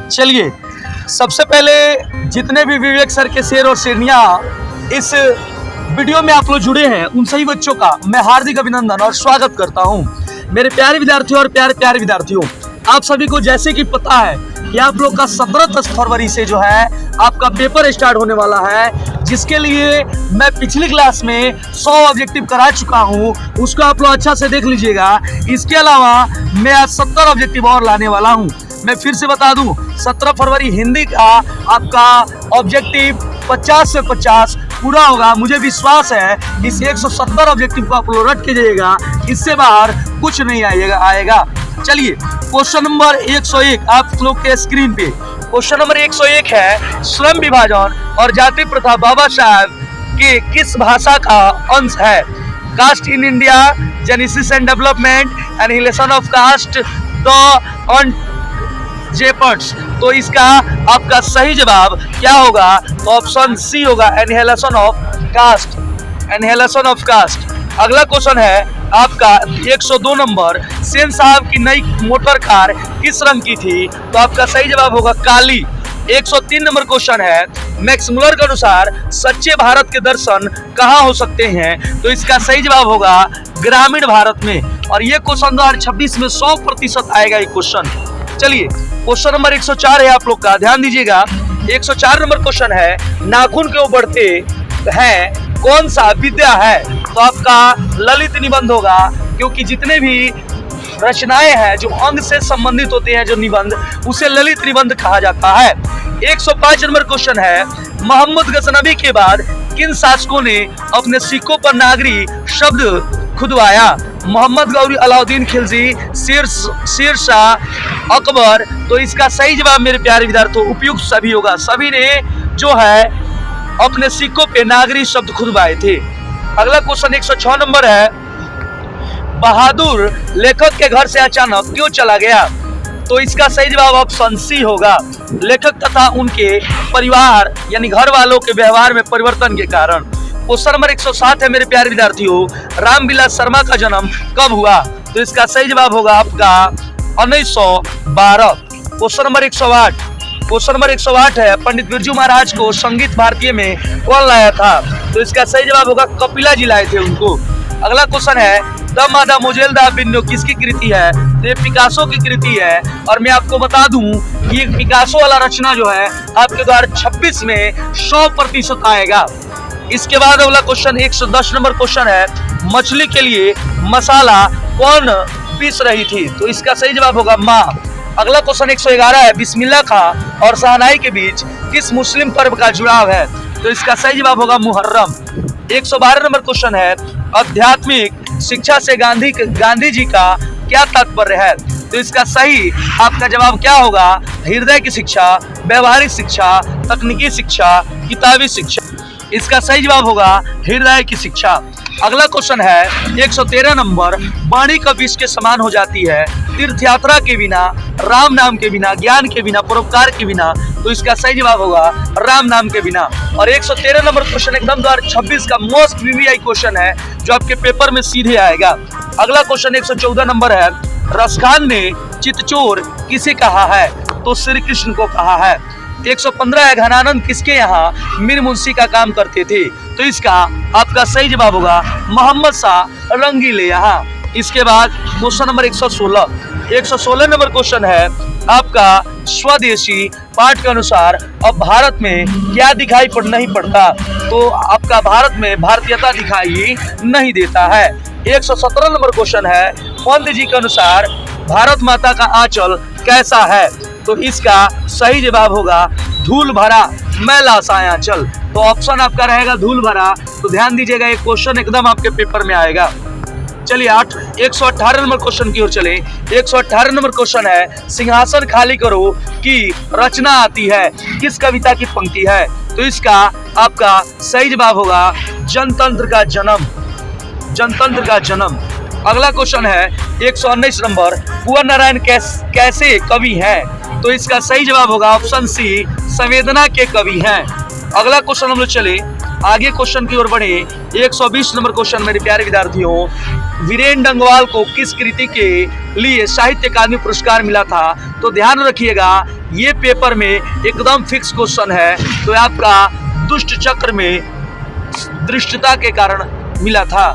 चलिए, सबसे पहले जितने भी विवेक सर के शेर और शेरनियाँ इस वीडियो में आप लोग जुड़े हैं, उन सभी बच्चों का मैं हार्दिक अभिनंदन और स्वागत करता हूं। मेरे प्यारे विद्यार्थियों और प्यारे विद्यार्थियों, आप सभी को जैसे कि पता है कि आप लोग का 17 फरवरी से जो है आपका पेपर स्टार्ट होने वाला है, जिसके लिए मैं पिछली क्लास में 100 ऑब्जेक्टिव करा चुका हूं, उसको आप लोग अच्छा से देख लीजिएगा। इसके अलावा मैं आज 70 ऑब्जेक्टिव और लाने वाला हूं। मैं फिर से बता दूं, 17 फरवरी हिंदी का आपका ऑब्जेक्टिव 50 से 50 पूरा होगा। मुझे विश्वास है इस 170 ऑब्जेक्टिव को आप लोग रट के जाइएगा, इससे बाहर कुछ नहीं आएगा। चलिए, क्वेश्चन नंबर 101 आप लोग के स्क्रीन पे क्वेश्चन नंबर 101 है, श्रम विभाजन और जाति प्रथा बाबा साहब के किस भाषा का अंश है? Caste in India, genesis and development, annihilation of caste, the jeopardies. तो इसका आपका सही जवाब क्या होगा? तो ऑप्शन सी होगा, annihilation of caste. Annihilation of caste. अगला क्वेश्चन है आपका 102 नंबर, सेन साहब की नई मोटर कार किस रंग की थी? तो आपका सही जवाब होगा काली। 103 नंबर क्वेश्चन है, मैक्स मुलर के अनुसार सच्चे भारत के दर्शन कहाँ हो सकते हैं? तो इसका सही जवाब होगा ग्रामीण भारत में। और ये क्वेश्चन 2026 में 100% आएगा ये क्वेश्चन। चलिए, क्वेश्चन नंबर 104 है आप लोग का, ध्यान दीजिएगा। 104 नंबर क्वेश्चन है, नाखून क्यों बढ़ते हैं कौन सा विद्या है? तो आपका ललित निबंध होगा, क्योंकि जितने भी रचनाएं हैं जो अंग से संबंधित होते हैं, जो निबंध, उसे ललित निबंध कहा जाता है। 105 नंबर क्वेश्चन है, मोहम्मद गजनबी के बाद किन शासकों ने अपने सिक्कों पर नागरी शब्द खुदवाया? मोहम्मद गौरी, अलाउद्दीन खिलजी, शेर शाह, अकबर। तो इसका सही जवाब मेरे प्यारे विद्यार्थियों उपयुक्त सभी होगा। सभी ने जो है अपने सिक्कों पे नागरी शब्द खुदवाए थे। अगला क्वेश्चन 106 नंबर है, बहादुर लेखक के घर से अचानक क्यों चला गया? तो इसका सही जवाब ऑप्शन सी होगा, लेखक तथा उनके परिवार यानी घर वालों के व्यवहार में परिवर्तन के कारण। क्वेश्चन नंबर 107 है मेरे प्यारे विद्यार्थियों, रामविलास शर्मा का जन्म कब हुआ? तो इसका सही जवाब होगा आपका 1912। क्वेश्चन नंबर 108, क्वेश्चन नंबर 108 है, पंडित बिरजू महाराज को संगीत भारतीय में कौन लाया था? तो इसका सही जवाब होगा कपिला जी लाए थे उनको। अगला क्वेश्चन है, द मादा मोजेल दा बिन्नो किसकी कृति है? तो ये पिकासो की कृति है। और मैं आपको बता दूं कि पिकासो वाला रचना जो है आपके 2026 में 100% आएगा। इसके बाद अगला क्वेश्चन 110 नंबर क्वेश्चन है, मछली के लिए मसाला कौन पीस रही थी? तो इसका सही जवाब होगा माँ। अगला क्वेश्चन 111 है, बिस्मिल्लाह खां और शहनाई के बीच किस मुस्लिम पर्व का जुड़ाव है? तो इसका सही जवाब होगा मुहर्रम। 112 नंबर क्वेश्चन है, आध्यात्मिक शिक्षा से गांधी जी का क्या तात्पर्य है? तो इसका सही आपका जवाब क्या होगा? हृदय की शिक्षा, व्यवहारिक शिक्षा, तकनीकी शिक्षा, किताबी शिक्षा। इसका सही जवाब होगा हृदय की शिक्षा। अगला क्वेश्चन है 113 नंबर, वाणी कब इसके समान हो जाती है? तीर्थ यात्रा के बिना, राम नाम के बिना, ज्ञान के बिना, परोपकार के बिना। तो इसका सही जवाब होगा राम नाम के बिना। और 113 नंबर क्वेश्चन एकदम 2026 का मोस्ट वीवीआई क्वेश्चन है, जो आपके पेपर में सीधे आएगा। अगला क्वेश्चन 114 नंबर है, रसखान ने चितचोर किसे कहा है? तो श्री कृष्ण को कहा है। 115 है, घनानंद किसके यहाँ मीर मुंशी का काम करते थे? तो इसका आपका सही जवाब होगा मोहम्मद शाह रंगीले यहाँ। इसके बाद क्वेश्चन नंबर 116 नंबर क्वेश्चन है आपका, स्वदेशी पाठ के अनुसार अब भारत में क्या दिखाई नहीं पड़ता? तो आपका भारत में भारतीयता दिखाई नहीं देता है। 117 नंबर क्वेश्चन है, पंत जी के अनुसार भारत माता का आंचल कैसा है? तो इसका सही जवाब होगा धूल भरा मैला सा आंचल। तो ऑप्शन आपका रहेगा धूल भरा। तो ध्यान दीजिएगा, ये क्वेश्चन एकदम आपके पेपर में आएगा। चलिए 118 नंबर क्वेश्चन की ओर चले। 118 नंबर क्वेश्चन है, सिंहासन खाली करो की रचना आती है किस कविता की पंक्ति है? तो इसका आपका सही जवाब होगा जनतंत्र का जन्म। जनतंत्र का जन्म। अगला क्वेश्चन है 119 नंबर, कुंवर नारायण कैसे कवि हैं? तो इसका सही जवाब होगा ऑप्शन सी, संवेदना के कवि हैं। अगला क्वेश्चन हम लोग चले आगे क्वेश्चन की ओर बढ़े। 120 नंबर क्वेश्चन मेरे प्यारे विद्यार्थियों, वीरेन डंगवाल को किस कृति के लिए साहित्य अकादमी पुरस्कार मिला था? तो ध्यान रखिएगा ये पेपर में एकदम फिक्स क्वेश्चन है, तो आपका दुष्ट चक्र में दृष्टता के कारण मिला था।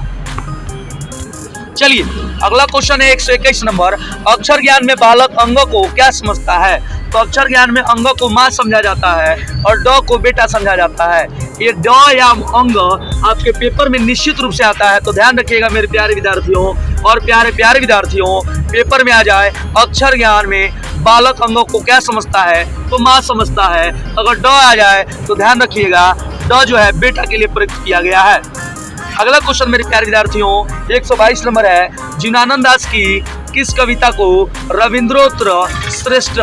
चलिए अगला क्वेश्चन है 121 नंबर। अक्षर ज्ञान में बालक अंगों को क्या समझता है? तो अक्षर ज्ञान में अंगों को माँ समझा जाता है और ड को बेटा समझा जाता है। ये ड या अंग आपके पेपर में निश्चित रूप से आता है, तो ध्यान रखिएगा मेरे प्यारे विद्यार्थियों और प्यारे प्यारे विद्यार्थियों। पेपर में आ जाए अक्षर ज्ञान में बालक अंगों को क्या समझता है, तो माँ समझता है। अगर ड आ जाए तो ध्यान रखिएगा ड जो है बेटा के लिए प्रयुक्त किया गया है। अगला क्वेश्चन मेरे प्यारे विद्यार्थियों 122 नंबर है। जीवनानंद दास की किस कविता को रविंद्रोत्तर श्रेष्ठ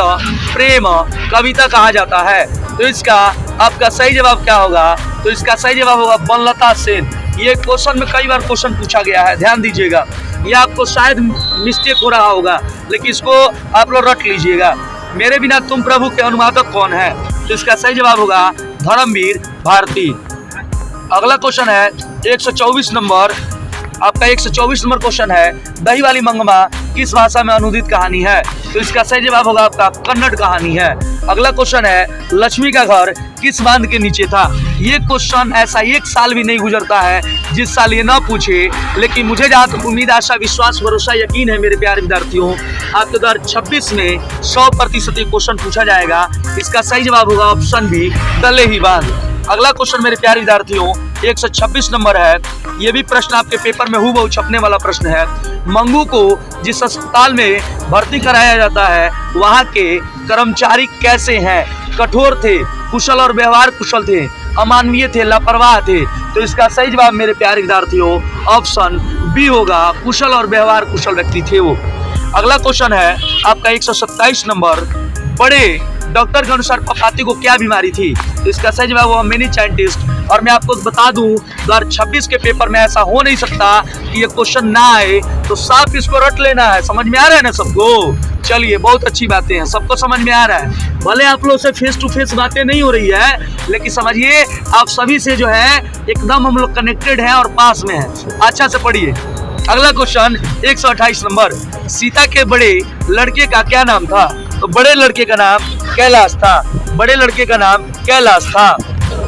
प्रेम कविता कहा जाता है? तो इसका आपका सही जवाब क्या होगा? तो इसका सही जवाब होगा वनलता सेन। ये क्वेश्चन में कई बार क्वेश्चन पूछा गया है, ध्यान दीजिएगा। ये आपको शायद मिस्टेक हो रहा होगा, लेकिन इसको आप लोग रट लीजिएगा। मेरे बिना तुम प्रभु के अनुवादक कौन है? तो इसका सही जवाब होगा धर्मवीर भारती। अगला क्वेश्चन है 124 नंबर। आपका 124 नंबर क्वेश्चन है दही वाली मंगमा किस भाषा में अनुदित कहानी है? तो इसका सही जवाब होगा आपका कन्नड़ कहानी है। अगला क्वेश्चन है लक्ष्मी का घर किस बांध के नीचे था? ये क्वेश्चन ऐसा एक साल भी नहीं गुजरता है जिस साल ये ना पूछे, लेकिन मुझे जहाँ तक उम्मीद आशा विश्वास भरोसा यकीन है मेरे प्यारे विद्यार्थियों, आपके 2026 में 100% क्वेश्चन पूछा जाएगा। इसका सही जवाब होगा ऑप्शन बी दले ही बांध। अगला क्वेश्चन मेरे प्यारे विद्यार्थियों 126 नंबर है। ये भी प्रश्न आपके पेपर में हूबहू छपने वाला प्रश्न है। मंगू को जिस अस्पताल में भर्ती कराया जाता है वहाँ के कर्मचारी कैसे हैं? कठोर थे, कुशल और व्यवहार कुशल थे, अमानवीय थे, लापरवाह थे? तो इसका सही जवाब मेरे प्यारे विद्यार्थियों ऑप्शन बी होगा, कुशल और व्यवहार कुशल व्यक्ति थे वो। अगला क्वेश्चन है आपका 127 नंबर। बड़े डॉक्टर के अनुसार पपाती को क्या बीमारी थी? तो इसका सही जवाब हुआ मेनिंजाइटिस। और मैं आपको बता दूं 2026 के पेपर में ऐसा हो नहीं सकता कि ये क्वेश्चन ना आए, तो साफ इसको रट लेना है। समझ में आ रहा है ना सबको? चलिए बहुत अच्छी बातें हैं, सबको समझ में आ रहा है। भले आप लोग से फेस टू फेस बातें नहीं हो रही है, लेकिन समझिए आप सभी से जो है एकदम हम लोग कनेक्टेड हैं और पास में हैं। अच्छा से पढ़िए। अगला क्वेश्चन 128 नंबर। सीता के बड़े लड़के का क्या नाम था? तो बड़े लड़के का नाम कैलाश था। बड़े लड़के का नाम कैलाश था।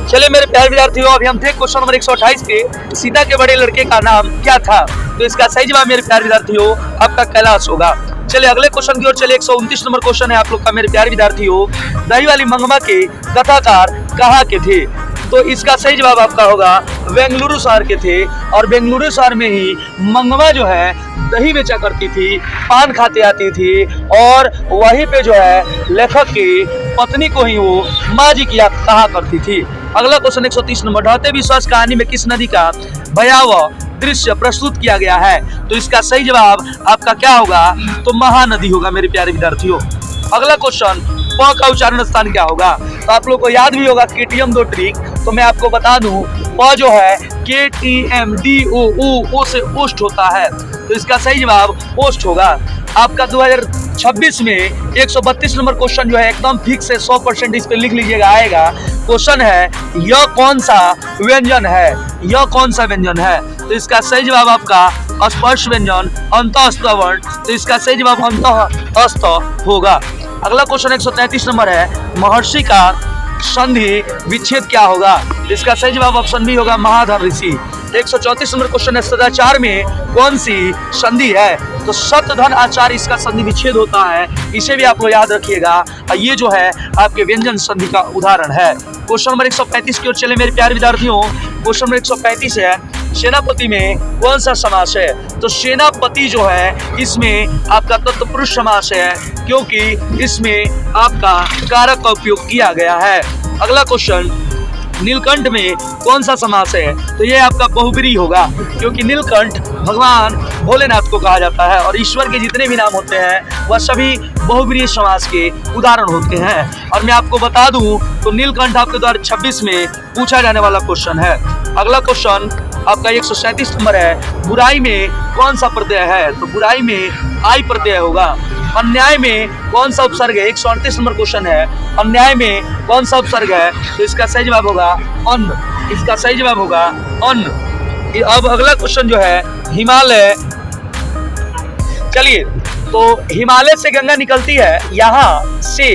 चलिए मेरे प्यारे विद्यार्थियों, अभी हम थे क्वेश्चन नंबर 128 पे। सीता के बड़े लड़के का नाम क्या था? तो इसका सही जवाब मेरे प्यारे विद्यार्थियों आपका कैलाश होगा। चलिए अगले क्वेश्चन की ओर चलिए। 129 नंबर क्वेश्चन है आप लोग का मेरे प्यारे विद्यार्थियों। दही वाली मंगमा के कथाकार कहाँ के थे? तो इसका सही जवाब आपका होगा बेंगलुरु शहर के थे। और बेंगलुरु शहर में ही मंगमा जो है दही बेचा करती थी, पान खाते आती थी, और वहीं पे जो है लेखक की पत्नी को ही वो माँ जी की कहा करती थी। अगला क्वेश्चन 130 नंबर। ढहते विश्वास कहानी में किस नदी का भयावह दृश्य प्रस्तुत किया गया है? तो इसका सही जवाब आपका क्या होगा? तो महानदी होगा मेरे प्यारे विद्यार्थियों। अगला क्वेश्चन प का उच्चारण स्थान क्या होगा? तो आप लोग को याद भी होगा KTM 2 ट्रिक। तो मैं आपको बता दूं प जो है KTM DO से ओस्ट होता है, तो इसका सही जवाब ओस्ट होगा। आपका 2026 में 132 नंबर क्वेश्चन जो है एकदम फिक्स है, 100% इस पे लिख लीजिएगा आएगा। क्वेश्चन है यह कौन सा व्यंजन है? यह कौन सा व्यंजन है? तो इसका सही जवाब आपका स्पर्श व्यंजन अंतःस्थ वर्ण। तो इसका सही जवाब अंतःस्थ होगा। अगला क्वेश्चन 133 नंबर है। महर्षि का संधि विच्छेद क्या होगा? इसका सही जवाब ऑप्शन बी होगा महाधर ऋषि। 134 नंबर क्वेश्चन है। सदाचार में कौन सी संधि है? तो सत धन आचार इसका संधि विच्छेद होता है, इसे भी आप लोग याद रखिएगा। ये जो है आपके व्यंजन संधि का उदाहरण है। क्वेश्चन नंबर 135 की ओर चले मेरे प्यारे विद्यार्थियों। क्वेश्चन नंबर 135 है सेनापति में कौन सा समास है? तो सेनापति जो है इसमें आपका तत्पुरुष समास है, क्योंकि इसमें आपका कारक का उपयोग किया गया है। अगला क्वेश्चन नीलकंठ में कौन सा समास है? तो ये आपका बहुब्रीहि होगा, क्योंकि नीलकंठ भगवान भोलेनाथ को कहा जाता है और ईश्वर के जितने भी नाम होते हैं वह सभी बहुब्रीहि समास के उदाहरण होते हैं। और मैं आपको बता दूं तो नीलकंठ आपके 2026 में पूछा जाने वाला क्वेश्चन है। अगला क्वेश्चन आपका 137 नंबर है। बुराई में कौन सा प्रत्यय है? तो बुराई में आई प्रत्यय होगा। अन्याय में कौन सा उपसर्ग है? 138 नंबर क्वेश्चन है। अन्याय में कौन सा उपसर्ग है? तो इसका सही जवाब होगा अन्न। इसका सही जवाब होगा अन्न। अब अगला क्वेश्चन जो है हिमालय। चलिए तो हिमालय से गंगा निकलती है, यहाँ से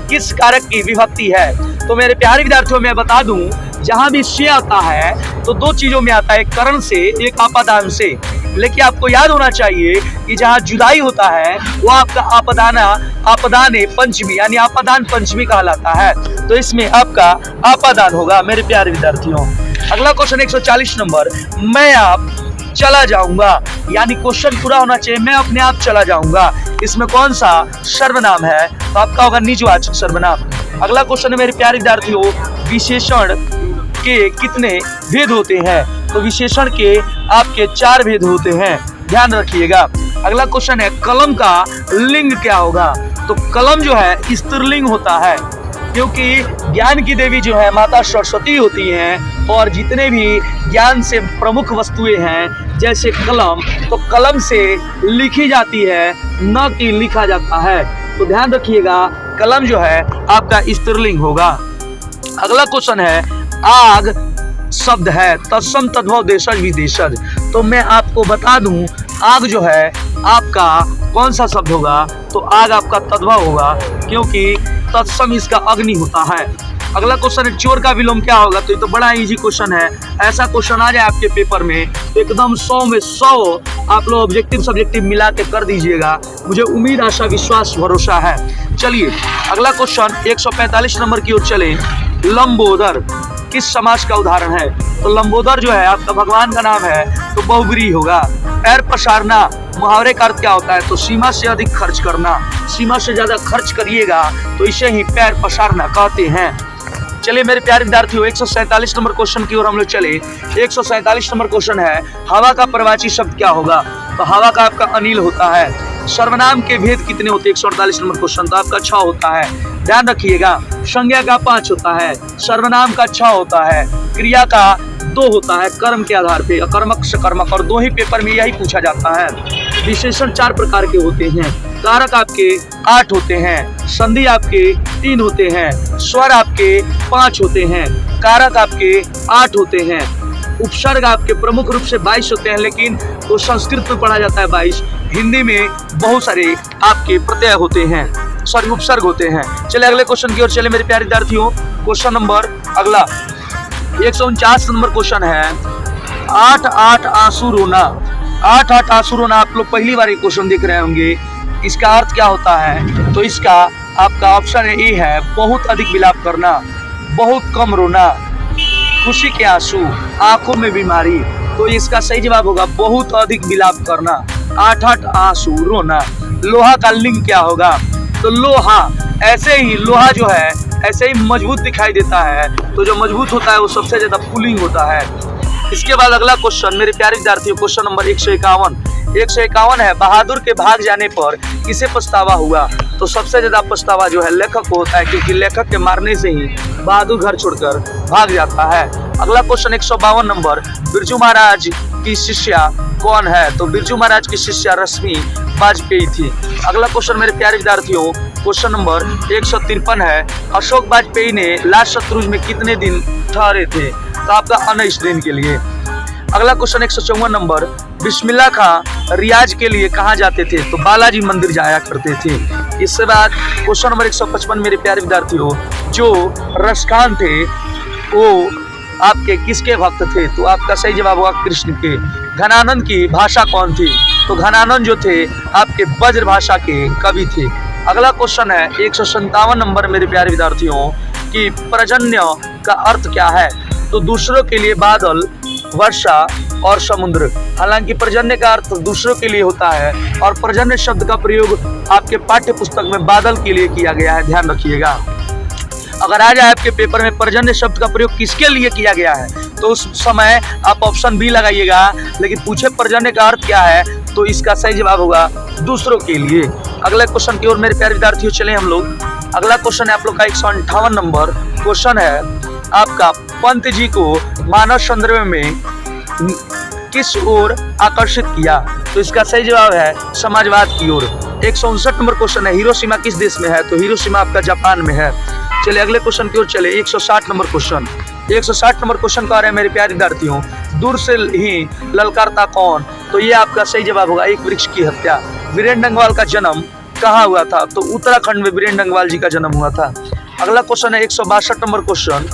किस कारक की विभक्ति है। तो मेरे प्यारे विद्यार्थियों मैं बता दूं, जहां भी से आता है तो दो चीजों में आता है, एक करण से, एक आपादान से। लेकिन आपको याद होना चाहिए कि जहां जुदाई होता है वो आपका आपादान पंचमी यानी आपादान पंचमी कहलाता है। तो इसमें आपका आपादान होगा मेरे प्यारे विद्यार्थियों। अगला क्वेश्चन 140 नंबर, मैं आप चला जाऊंगा, यानी क्वेश्चन पूरा होना चाहिए मैं अपने आप चला जाऊंगा। इसमें कौन सा सर्वनाम है? तो आपका होगा निजवाचक सर्वनाम। अगला क्वेश्चन है मेरे प्यारे विद्यार्थियों, विशेषण के कितने भेद होते हैं? तो विशेषण के आपके 4 भेद होते हैं, ध्यान रखिएगा। अगला क्वेश्चन है, कलम का लिंग क्या होगा? तो कलम जो है स्त्रीलिंग होता है, क्योंकि ज्ञान की देवी जो है माता सरस्वती होती हैं, और जितने भी ज्ञान से प्रमुख वस्तुएं हैं जैसे कलम, तो कलम से लिखी जाती है न कि लिखा जाता है। तो ध्यान रखिएगा, कलम जो है आपका स्त्रीलिंग होगा। अगला क्वेश्चन है, आग शब्द है तत्सम तद्भव देशज विदेशज। तो मैं आपको बता दूं, आग जो है आपका कौन सा शब्द होगा? तो आग आपका तद्भव होगा, क्योंकि तत्सम इसका अग्नि होता है। अगला क्वेश्चन है, चोर का विलोम क्या होगा? तो ये तो बड़ा इजी क्वेश्चन है, ऐसा क्वेश्चन आ जाए आपके पेपर में एकदम 100 में 100 आप लोग ऑब्जेक्टिव सब्जेक्टिव मिला के कर दीजिएगा, मुझे उम्मीद आशा विश्वास भरोसा है। चलिए अगला क्वेश्चन 145 नंबर की ओर चले। लंबोदर किस समास का उदाहरण है? तो लंबोदर जो है आपका भगवान का नाम है, तो बहुब्रीहि होगा। पैर पसारना मुहावरे का अर्थ क्या होता है? तो सीमा से अधिक खर्च करना, सीमा से ज्यादा खर्च करिएगा तो इसे ही पैर पसारना कहते हैं। चलिए मेरे प्यारे विद्यार्थियों 147 नंबर क्वेश्चन की ओर हम लोग चले। 147 नंबर क्वेश्चन है, हवा का प्रवाची शब्द क्या होगा? तो हवा का आपका अनिल होता है। सर्वनाम के भेद कितने होते हैं? 148 नंबर क्वेश्चन, तो आपका 6 होता है, ध्यान रखिएगा। संज्ञा का 5 होता है, सर्वनाम का 6 होता है, क्रिया का 2 होता है कर्म के आधार पे, अकर्मक सकर्मक, और 2 ही पेपर में यही पूछा जाता है। विशेषण 4 प्रकार के होते हैं, कारक आपके 8 होते हैं, संधि आपके 3 होते हैं, स्वर आपके 5 होते हैं, कारक आपके 8 होते हैं, उपसर्ग आपके प्रमुख रूप से 22 होते हैं, लेकिन तो संस्कृत में पढ़ा जाता है 22, हिंदी में बहुत सारे आपके प्रत्यय होते हैं, सॉरी उपसर्ग होते हैं। चले अगले क्वेश्चन की ओर चले मेरे प्यारे विद्यार्थियों। क्वेश्चन नंबर अगला 149 नंबर क्वेश्चन है, 8 आंसू रोना। 8 आंसू रोना आप लोग पहली बार ये क्वेश्चन देख रहे होंगे, इसका अर्थ क्या होता है? तो इसका आपका ऑप्शन ए है, बहुत अधिक विलाप करना, बहुत कम रोना, खुशी के आंसू, आंखों में बीमारी। तो इसका सही जवाब होगा बहुत अधिक विलाप करना, 8 आंसू रोना। लोहा का लिंग क्या होगा? तो लोहा, ऐसे ही लोहा जो है ऐसे ही मजबूत दिखाई देता है, तो जो मजबूत होता है वो सबसे ज्यादा पुलिंग होता है। इसके बाद अगला क्वेश्चन मेरे प्यारे विद्यार्थियों, क्वेश्चन नंबर 151 है, बहादुर के भाग जाने पर किसे पछतावा हुआ? तो सबसे ज्यादा पछतावा जो है लेखक को होता है, क्योंकि लेखक के मारने से ही बहादुर घर छोड़कर भाग जाता है। अगला क्वेश्चन 152 नंबर, बिरजू महाराज की शिष्या कौन है? तो बिरजू महाराज की शिष्या रश्मि वाजपेयी थी। अगला क्वेश्चन मेरे प्यारे विद्यार्थियों, क्वेश्चन नंबर 153 है, अशोक वाजपेयी ने लाल शत्रुंज में कितने दिन ठहरे थे? तो आपका 19 दिन के लिए। अगला क्वेश्चन 154 नंबर, बिस्मिल्लाह खां रियाज के लिए कहाँ जाते थे? तो बालाजी मंदिर जाया करते थे। इसके बाद क्वेश्चन नंबर 155 मेरे प्यारे विद्यार्थियों, जो रसखान थे वो आपके किसके भक्त थे? तो आपका सही जवाब होगा कृष्ण के। घनानंद की भाषा कौन थी? तो घनानंद जो थे आपके ब्रज भाषा के कवि थे। अगला क्वेश्चन है 157 नंबर मेरे प्यारे विद्यार्थियों, कि पर्जन्य का अर्थ क्या है? तो दूसरों के लिए बादल, वर्षा और समुद्र। हालांकि पर्जन्य का अर्थ दूसरों के लिए होता है, और पर्जन्य शब्द का प्रयोग आपके पाठ्य पुस्तक में बादल के लिए किया गया है, ध्यान रखिएगा। अगर आ जाए आपके पेपर में पर्जन्य शब्द का प्रयोग किसके लिए किया गया है, तो उस समय आप ऑप्शन बी लगाइएगा, लेकिन पूछे पर्जन्य का अर्थ क्या है, तो इसका सही जवाब होगा दूसरों के लिए। अगले क्वेश्चन की ओर मेरे प्यारे विद्यार्थियों चले हम लोग। अगला क्वेश्चन है आप लोग का 158 नंबर क्वेश्चन है आपका, पंत जी को मानव संदर्भ में किस ओर आकर्षित किया? तो इसका सही जवाब है समाजवाद की ओर। 159 नंबर क्वेश्चन है, हिरोशिमा किस देश में है? तो हिरोशिमा आपका जापान में है। चलिए अगले क्वेश्चन की ओर चले। 160 नंबर क्वेश्चन, 160 नंबर क्वेश्चन का रहे मेरे प्यारे विद्यार्थियों, दूर से ही ललकारता कौन? तो ये आपका सही जवाब होगा एक वृक्ष की हत्या। वीरेंद्र डंगवाल का जन्म कहाँ हुआ था? तो उत्तराखंड में वीरेंद्र डंगवाल जी का जन्म हुआ था। अगला क्वेश्चन है 162 नंबर क्वेश्चन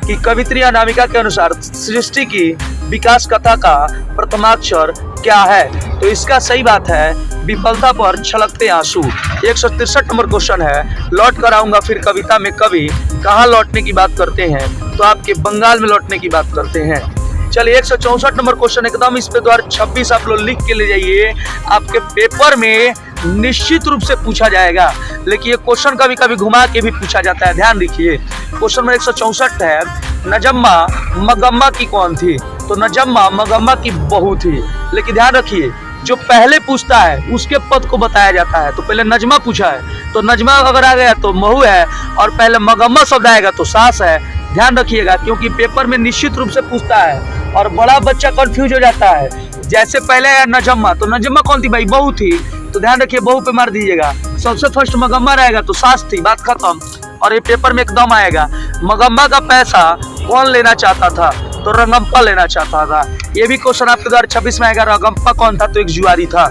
कि कवित्री अनामिका के अनुसार सृष्टि की विकास कथा का प्रथमाक्षर क्या है? तो इसका सही बात है विफलता पर छलकते आंसू। 163 नंबर क्वेश्चन है लौट कर आऊंगा फिर कविता में कवि कहाँ लौटने की बात करते हैं? तो आपके बंगाल में लौटने की बात करते हैं। चलिए 164 नंबर क्वेश्चन एकदम इस पे 2026 आप लोग लिख के ले जाइए, आपके पेपर में निश्चित रूप से पूछा जाएगा। लेकिन ये क्वेश्चन कभी कभी घुमा के भी पूछा जाता है, ध्यान रखिए। क्वेश्चन नंबर 164 है नजम्मा मगम्मा की कौन थी? तो नजम्मा मगम्मा की बहू थी। लेकिन ध्यान रखिए जो पहले पूछता है उसके पद को बताया जाता है। तो पहले नजमा पूछा है तो नजमा अगर आ गया तो महू है, और पहले मगम्मा शब्द आएगा तो सास है। ध्यान रखिएगा क्योंकि पेपर में निश्चित रूप से पूछता है और बड़ा बच्चा कंफ्यूज हो जाता है। जैसे पहले है नजम्मा तो नजम्मा कौन थी भाई? बहू थी। तो ध्यान रखिए बहू पे मार दीजिएगा। सबसे फर्स्ट मगम्मा रहेगा तो सास थी, बात खत्म। और ये पेपर में एकदम आएगा मगम्मा का पैसा कौन लेना चाहता था? तो रंगम्पा लेना चाहता था। ये भी क्वेश्चन आपके 2026 में आएगा। रंगम्पा कौन था? तो एक जुआरी था।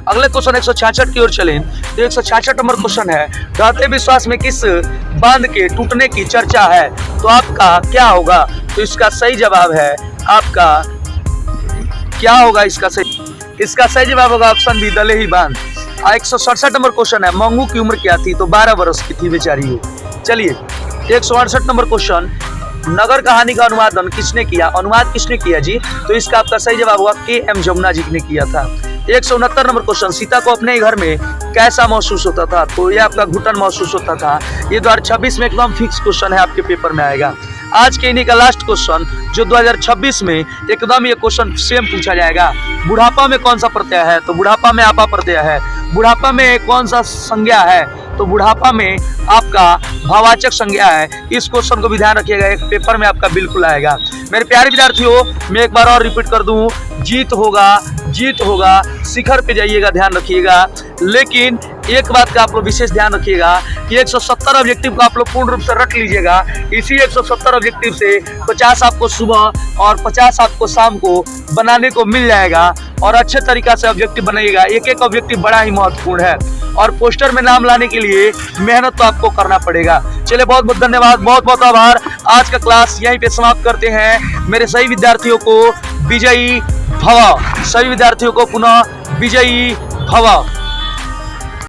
अगले क्वेश्चन 166 की ओर चलें तो 166 नंबर क्वेश्चन है रहते विश्वास में किस बांध के टूटने की चर्चा है? तो आपका क्या होगा? तो इसका सही जवाब है आपका क्या होगा? इसका सही जवाब होगा ऑप्शन बी दलेही बांध। 167 नंबर क्वेश्चन है मंगू की उम्र क्या थी? तो 12 वर्ष की थी बेचारी हो। चलिए 168 नंबर क्वेश्चन नगर कहानी का अनुवादन किसने किया? अनुवाद किसने किया जी? तो इसका आपका सही जवाब होगा के.एम. जमुना जी ने किया था। 169 नंबर क्वेश्चन सीता को अपने घर में कैसा महसूस होता था? तो ये आपका घुटन महसूस होता था। ये 2026 में एकदम फिक्स क्वेश्चन है, आपके पेपर में आएगा। आज के इन्हीं का लास्ट क्वेश्चन जो 2026 में एकदम ये क्वेश्चन सेम पूछा जाएगा। बुढ़ापा में कौन सा प्रत्यय है? तो बुढ़ापा में आपा प्रत्यय है। बुढ़ापा में कौन सा संज्ञा है? तो बुढ़ापा में आपका भाववाचक संज्ञा है। इस क्वेश्चन को भी ध्यान रखिएगा, एक पेपर में आपका बिल्कुल आएगा। मेरे प्यारे विद्यार्थियों मैं एक बार और रिपीट कर दूं, जीत होगा, शिखर पे जाइएगा, ध्यान रखिएगा। लेकिन एक बात का आप लोग विशेष ध्यान रखिएगा कि 170 ऑब्जेक्टिव को आप लोग पूर्ण रूप से रट लीजिएगा। इसी 170 ऑब्जेक्टिव से 50 आपको सुबह और 50 आपको शाम को बनाने को मिल जाएगा। और अच्छे तरीका से ऑब्जेक्टिव बनाइएगा। एक एक ऑब्जेक्टिव बड़ा ही महत्वपूर्ण है और पोस्टर में नाम लाने के लिए मेहनत तो आपको करना पड़ेगा। चलिए बहुत बहुत धन्यवाद, बहुत बहुत आभार। आज का क्लास यहीं पे समाप्त करते हैं। मेरे सभी विद्यार्थियों को विजयी भव, सभी विद्यार्थियों को पुनः विजयी भव।